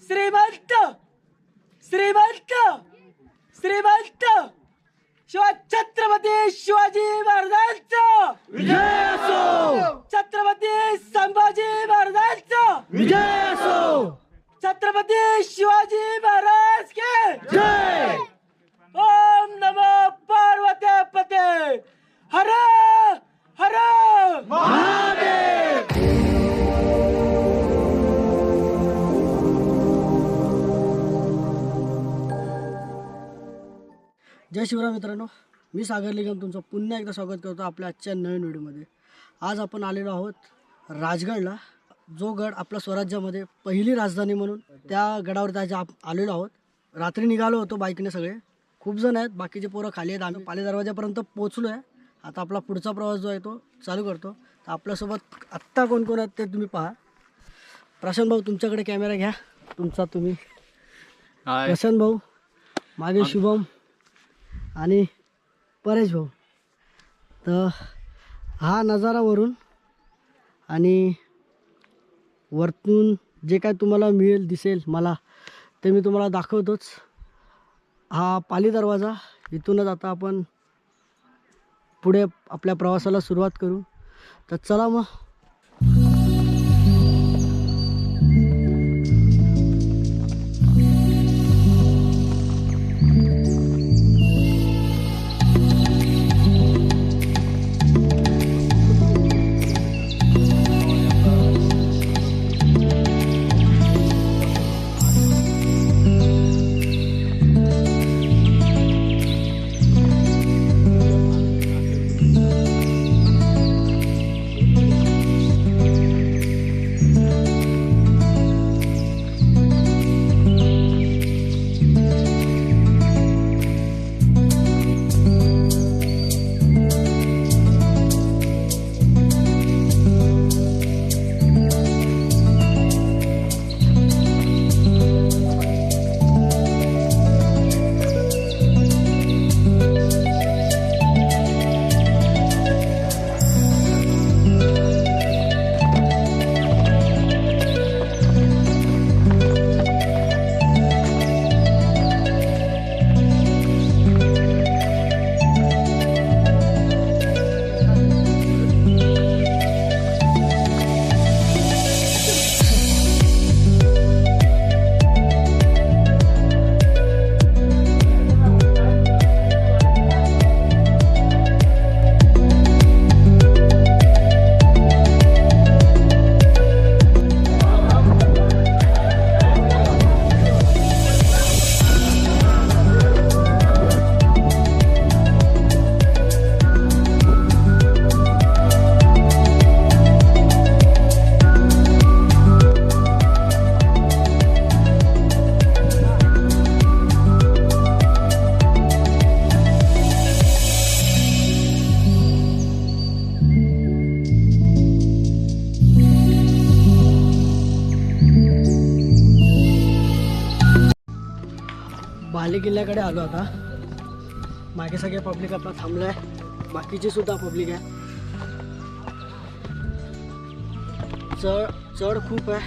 श्रीमंत श्रीमंत श्रीमंत छत्रपती शिवाजी महाराजांचा विजय असो. छत्रपती संभाजी महाराजांचा विजय असो. छत्रपती शिवाजी महाराज के जय. ओम नमो पार्वती पते हर हर महादेव. जय शिवराय मित्रांनो, मी सागर निगम तुमचं पुन्हा एकदा स्वागत करतो आपल्या आजच्या नवीन व्हिडिओमध्ये. आज आपण आलेलो आहोत राजगडला, जो गड आपल्या स्वराज्यामध्ये पहिली राजधानी म्हणून त्या गडावरती आज आलेलो आहोत. रात्री निघालो होतो बाईकने, सगळे खूप जण आहेत, बाकीचे पोरं खाली आहेत. आम्ही पाले दरवाजापर्यंत पोहोचलो आहे. आता आपला पुढचा प्रवास जो आहे तो चालू करतो. तर आपल्यासोबत आत्ता कोण कोण आहेत ते तुम्ही पहा. प्रशांत भाऊ तुमच्याकडे कॅमेरा घ्या तुमचा, तुम्ही प्रशांत भाऊ, मागे शुभम आणि परेश भाऊ. तर हा नजारा वरून आणि वरतून जे काय तुम्हाला मिळेल दिसेल मला ते मी तुम्हाला दाखवतोच. हा पाली दरवाजा, इथूनच आता आपण पुढे आपल्या प्रवासाला सुरुवात करू. तर चला मग. बाले किल्ल्याकडे आलो. आता मागे सगळे पब्लिक आपला थांबलं आहे, बाकीची सुद्धा पब्लिक आहे. चढ खूप आहे,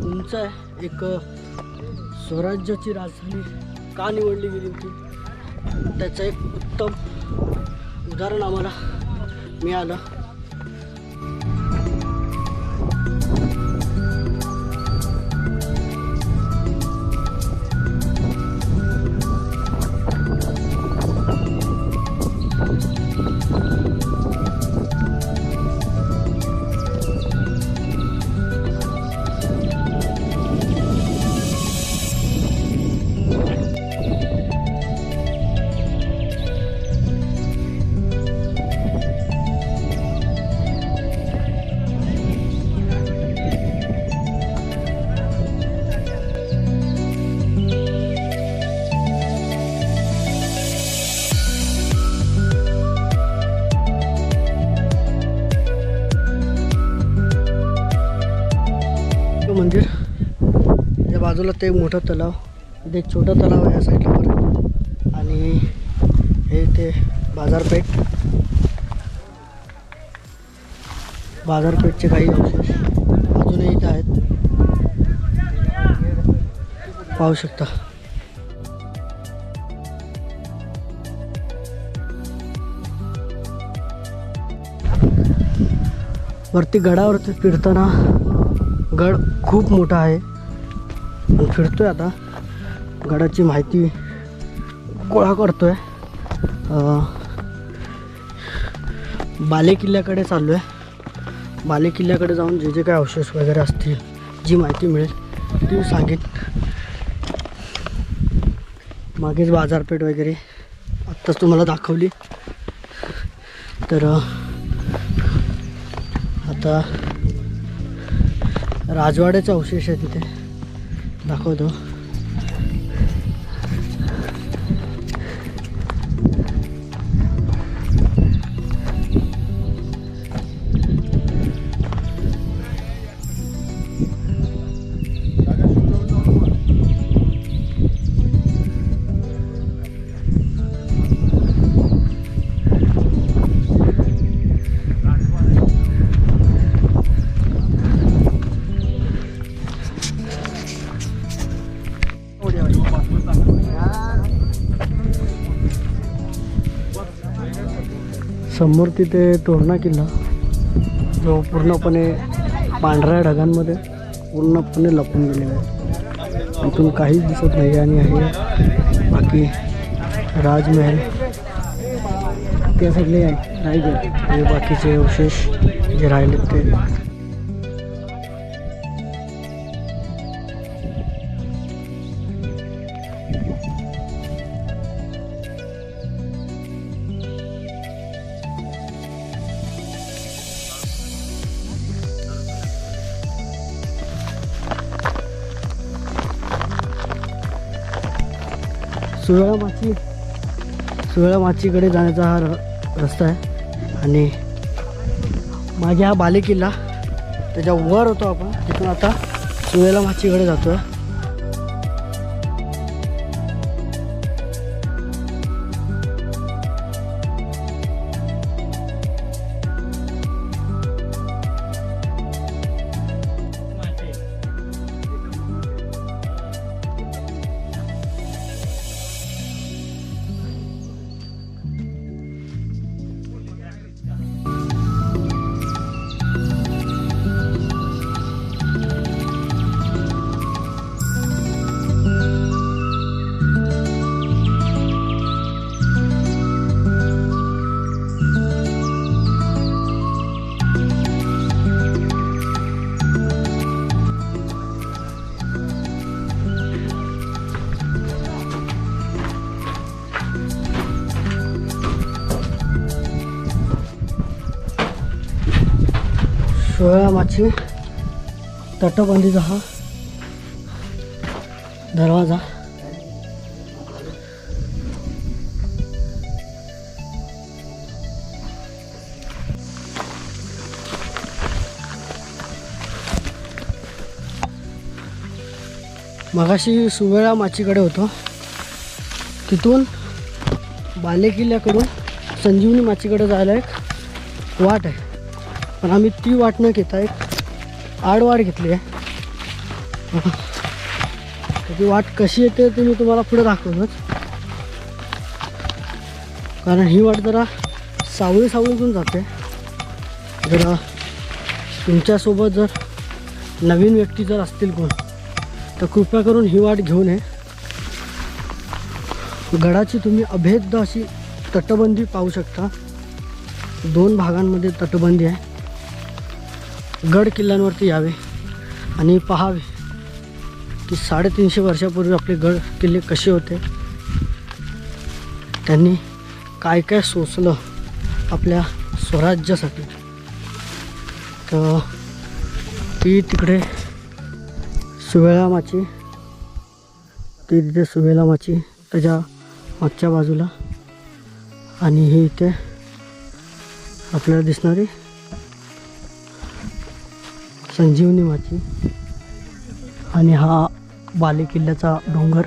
उंच आहे. एक स्वराज्याची राजधानी का निवडली गेली होती त्याचं एक उत्तम उदाहरण आम्हाला मिळालं. मंदिर त्या बाजूला ते मोठं तलाव, इथे एक छोटा तलाव आहे या साईडला परत, आणि हे ते बाजारपेठचे काही अवशेष अजूनही इथे आहेत. पाहू शकता. वरती गडावरती फिरताना गड खूप मोठा आहे. फिरतोय आता गडाची माहिती गोळा करतोय. बाले किल्ल्याकडे चाललो आहे. बाले किल्ल्याकडे जाऊन जे जे काय अवशेष वगैरे असतील, जी माहिती मिळेल ती सांगेन. मागेच बाजारपेठ वगैरे आत्ताच तुम्हाला दाखवली. तर आता राजवाड्याचे अवशेष आहे तिथे दाखवतो. समोर तिथे तोरणा किल्ला, जो पूर्णपणे पांढऱ्या ढगांमध्ये पूर्णपणे लपून गेलेला आहे. इथून काहीच दिसत नाही. आणि आहे बाकी राजमहल ते सगळे राहिले. हे बाकीचे अवशेष जे राहिलेत ते. सुवेळा माचीकडे जाण्याचा हा रस्ता आहे. आणि मागे हा बाले किल्ला, त्याच्या वर होतो आपण. तिथून आता सुवेळा माचीकडे जातो. सुवेळा माची तटबंदीचा हा दरवाजा. मगाशी सुवेळा माचीकडे होतो. तिथून बाले किल्ल्याकडून संजीवनी माचीकडे जायला एक वाट आहे. पण आम्ही ती वाट न घेता एक आडवाट घेतली आहे. ती वाट कशी येते ते मी तुम्हाला पुढे दाखवतोच. कारण ही वाट जरा सावळीतून जाते. जरा तुमच्यासोबत जर नवीन व्यक्ती जर असतील कोण, तर कृपया करून ही वाट घेऊ नये. गडाची तुम्ही अभेद्य अशी तटबंदी पाहू शकता. 2 भागांमध्ये तटबंदी आहे. गड किल्ल्यांवरती यावे आणि पाहावे की 350 वर्षापूर्वी आपले गड किल्ले कसे होते, त्यांनी काय काय सोसलं आपल्या स्वराज्यासाठी. तर ती तिकडे सुवेळा माची, ती तिथे सुवेळा माची त्याच्या मागच्या बाजूला. आणि ही इथे आपल्याला दिसणारी संजीवनी माची. आणि हा बाले किल्ल्याचा डोंगर,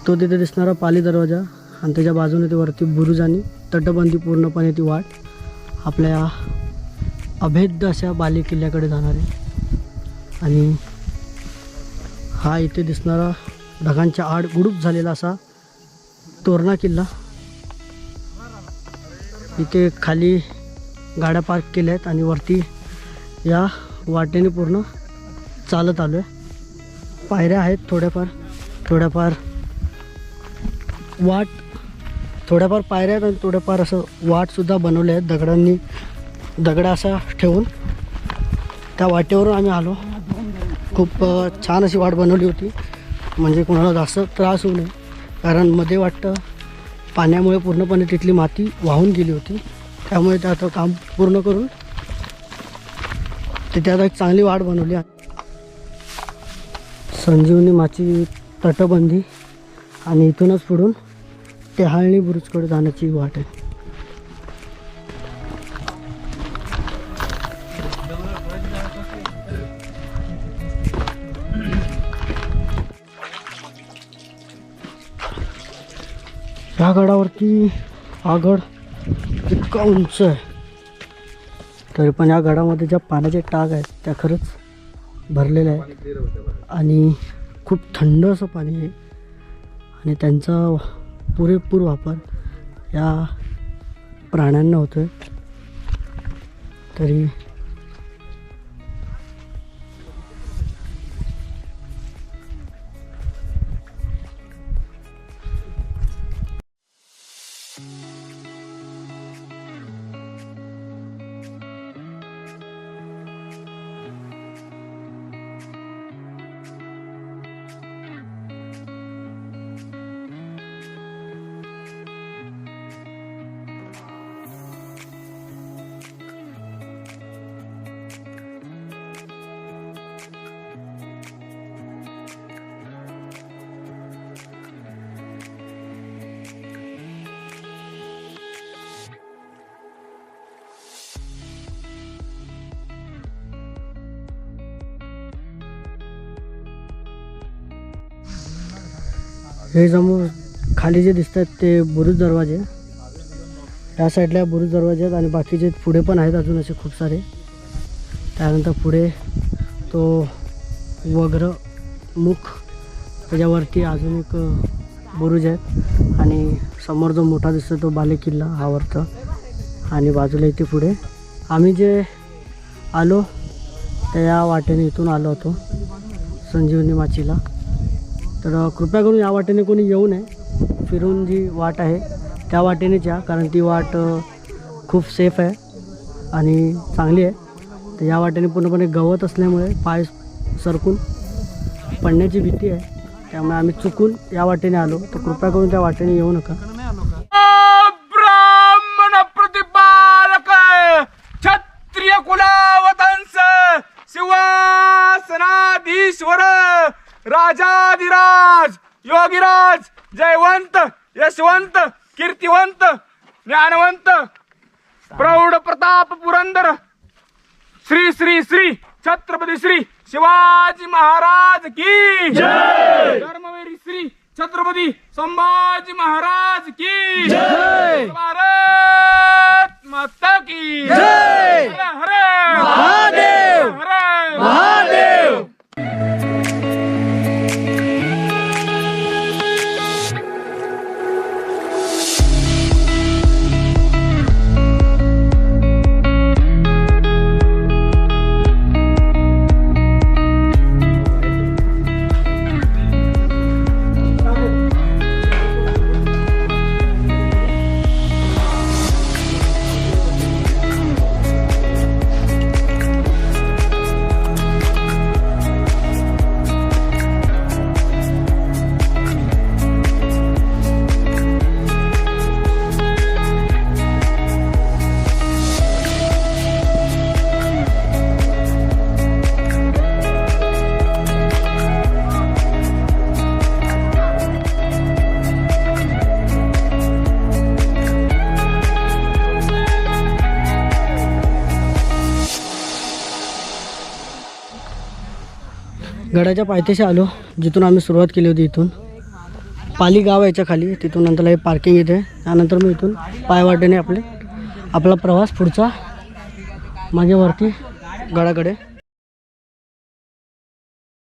तो तिथे दिसणारा पाली दरवाजा. आणि त्याच्या बाजूने ते वरती बुरुज आणि तटबंदी, पूर्णपणे ती वाट आपल्या अभेद्य अशा बाले किल्ल्याकडे जाणार आहे. आणि हा इथे दिसणारा ढगांच्या आड गुडूप झालेला असा तोरणा किल्ला. इथे खाली गाड्या पार्क केल्या आहेत आणि वरती या वाटेने पूर्ण चालत आलो आहे. पायऱ्या आहेत थोड्याफार वाट, थोड्याफार पायऱ्या आहेत आणि थोड्याफार असं वाटसुद्धा बनवले आहेत दगडांनी. दगड असा ठेवून त्या वाटेवरून आम्ही आलो. खूप छान अशी वाट बनवली होती म्हणजे कोणाला जास्त त्रास होऊ नये, कारण मध्ये वाटतं पाण्यामुळे पूर्णपणे तिथली माती वाहून गेली होती. त्यामुळे ते आता काम पूर्ण करून तिथे आता एक चांगली वाट बनवली आहे. संजीवनी माची तटबंदी आणि इथूनच पुढून टेहाळणी बुरुजकडे जाण्याची वाट आहे. ह्या गडावरती हा गड इतका उंच आहे, तरी पण या गडामध्ये ज्या पाण्याचे टाक आहेत त्या खरंच भरलेल्या आहेत आणि खूप थंड असं पाणी आहे आणि त्यांचा पुरेपूर वापर या प्राण्यांना होतो आहे. तरी हे समोर खाली जे दिसत आहेत ते बुरुज दरवाजे. या साईडला बुरुज दरवाजे आहेत आणि बाकीचे पुढे पण आहेत अजून असे खूप सारे. त्यानंतर पुढे तो वग्र मुख, त्याच्यावरती अजून एक बुरुज आहे आणि समोर जो मोठा दिसतो तो बाले किल्ला हा वरचा. आणि बाजूला इथे पुढे आम्ही जे आलो त्या वाटेने इथून आलो होतो संजीवनी माचीला. तर कृपया करून या वाटेने कोणी येऊ नये. फिरून जी वाट आहे त्या वाटेनेच या, कारण ती वाट खूप सेफ आहे आणि चांगली आहे. तर या वाटेने पूर्णपणे गवत असल्यामुळे पाय सरकून पडण्याची भीती आहे, त्यामुळे आम्ही चुकून या वाटेने आलो. तर कृपया करून त्या वाटेने येऊ नका. ब्राह्मण प्रतिपालक क्षत्रिय कुलावतंस सिंहासनाधीश्वर राजाधिराज योगीराज जयवंत यशवंत कीर्तिवंत ज्ञानवंत प्रौढ प्रताप पुरंदर श्री श्री श्री छत्रपती श्री शिवाजी महाराज की जय. धर्मवीर श्री छत्रपती संभाजी महाराज की जय. भारत माता की जय. हर हर महादेव, हर महादेव. गडाच्या पायथ्याशी आलो, जिथून आम्ही सुरुवात केली होती. इथून पाली गाव याच्या खाली, तिथून नंतर हे पार्किंग इथे. त्यानंतर मी इथून पायवाटेने आपला प्रवास पुढचा मागे वरती गडाकडे